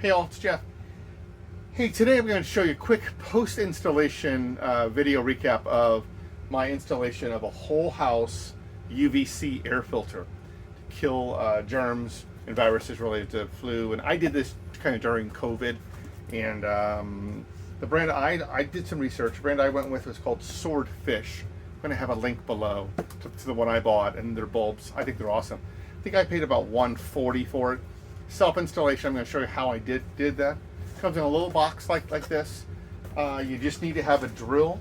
Hey all, it's Jeff. Hey, today I'm going to show you a quick post-installation video recap of my installation of a whole house UVC air filter to kill germs and viruses related to flu. And I did this kind of during COVID. And the brand I did some research. The brand I went with was called Swordfish. I'm going to have a link below to the one I bought and their bulbs. I think they're awesome. I think I paid about $140 for it. Self-installation, I'm going to show you how I did that. It comes in a little box like this. You just need to have a drill,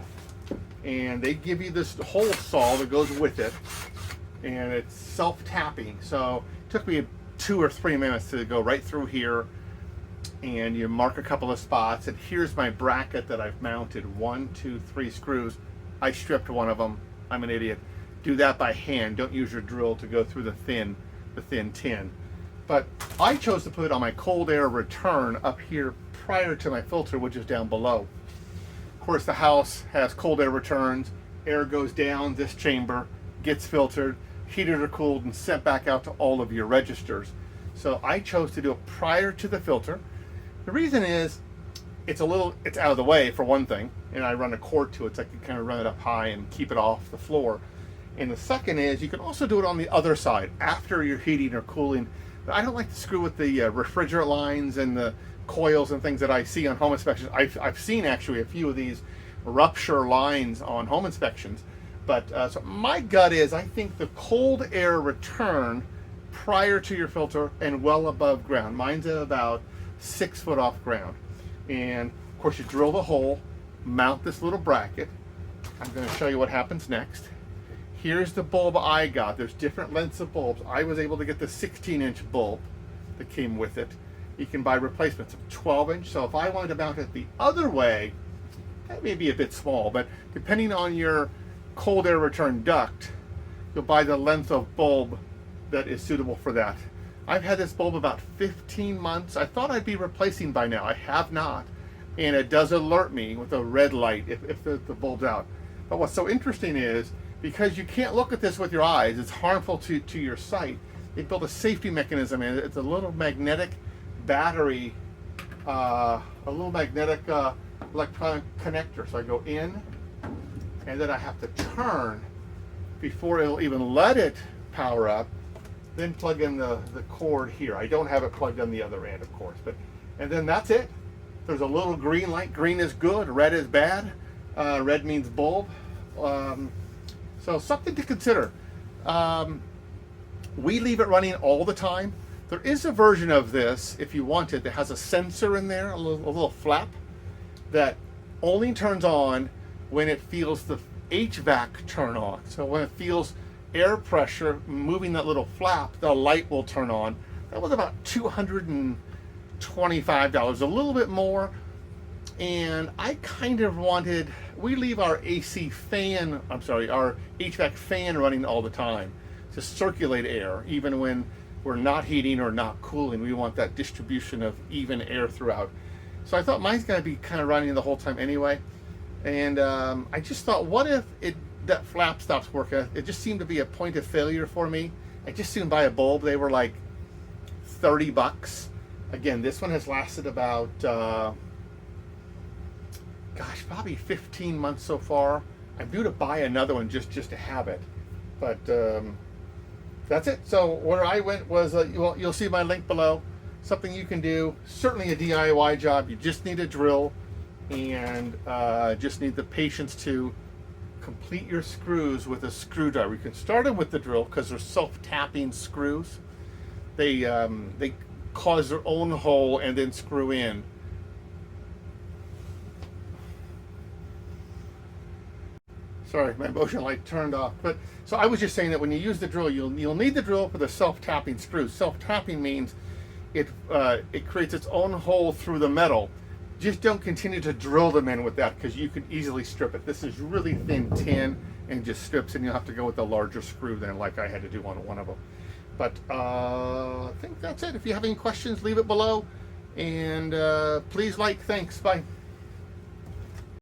and they give you this hole saw that goes with it, and it's self-tapping. So it took me 2 or 3 minutes to go right through here, and you mark a couple of spots, and here's my bracket that I've mounted. 1, 2, 3 screws. I stripped one of them. I'm an idiot. Do that by hand. Don't use your drill to go through the thin tin. But I chose to put it on my cold air return up here prior to my filter, which is down below. Of course, the house has cold air returns. Air goes down this chamber, gets filtered, heated or cooled, and sent back out to all of your registers. So I chose to do it prior to the filter. The reason is it's out of the way, for one thing, and I run a cord to it so I can kind of run it up high and keep it off the floor. And the second is you can also do it on the other side after you're heating or cooling. I don't like to screw with the refrigerant lines and the coils and things that I see on home inspections. I've seen actually a few of these rupture lines on home inspections. But so my gut is I think the cold air return prior to your filter and well above ground. Mine's at about 6 foot off ground. And of course you drill the hole, mount this little bracket. I'm going to show you what happens next. Here's the bulb I got. There's different lengths of bulbs. I was able to get the 16-inch bulb that came with it. You can buy replacements of 12-inch. So if I wanted to mount it the other way, that may be a bit small, but depending on your cold air return duct, you'll buy the length of bulb that is suitable for that. I've had this bulb about 15 months. I thought I'd be replacing by now. I have not. And it does alert me with a red light if the bulb's out. But what's so interesting is, because you can't look at this with your eyes, it's harmful to your sight. They built a safety mechanism in it. It's a little magnetic battery, a little magnetic electronic connector. So I go in, and then I have to turn before it'll even let it power up, then plug in the cord here. I don't have it plugged on the other end, of course, and then that's it. There's a little green light. Green is good, red is bad. Red means bulb. So something to consider. We leave it running all the time. There is a version of this, if you want it, that has a sensor in there, a little flap, that only turns on when it feels the HVAC turn on. So when it feels air pressure moving that little flap, the light will turn on. That was about $225, a little bit more. And I kind of wanted, we leave our our HVAC fan running all the time to circulate air, even when we're not heating or not cooling. We want that distribution of even air throughout. So I thought mine's gonna be kind of running the whole time anyway. And I just thought, what if that flap stops working? It just seemed to be a point of failure for me. I just soon buy a bulb. They were like 30 bucks. Again, this one has lasted about, probably 15 months so far. I'm due to buy another one just to have it, but that's it. So where I went was, you'll see my link below. Something you can do, certainly a DIY job. You just need a drill and just need the patience to complete your screws with a screwdriver. You can start them with the drill because they're self-tapping screws. They cause their own hole and then screw in. Sorry, my motion light turned off. But so I was just saying that when you use the drill, you'll need the drill for the self-tapping screws. Self-tapping means it creates its own hole through the metal. Just don't continue to drill them in with that because you can easily strip it. This is really thin tin and just strips, and you'll have to go with a larger screw than like I had to do on one of them. But I think that's it. If you have any questions, leave it below. And please like. Thanks. Bye.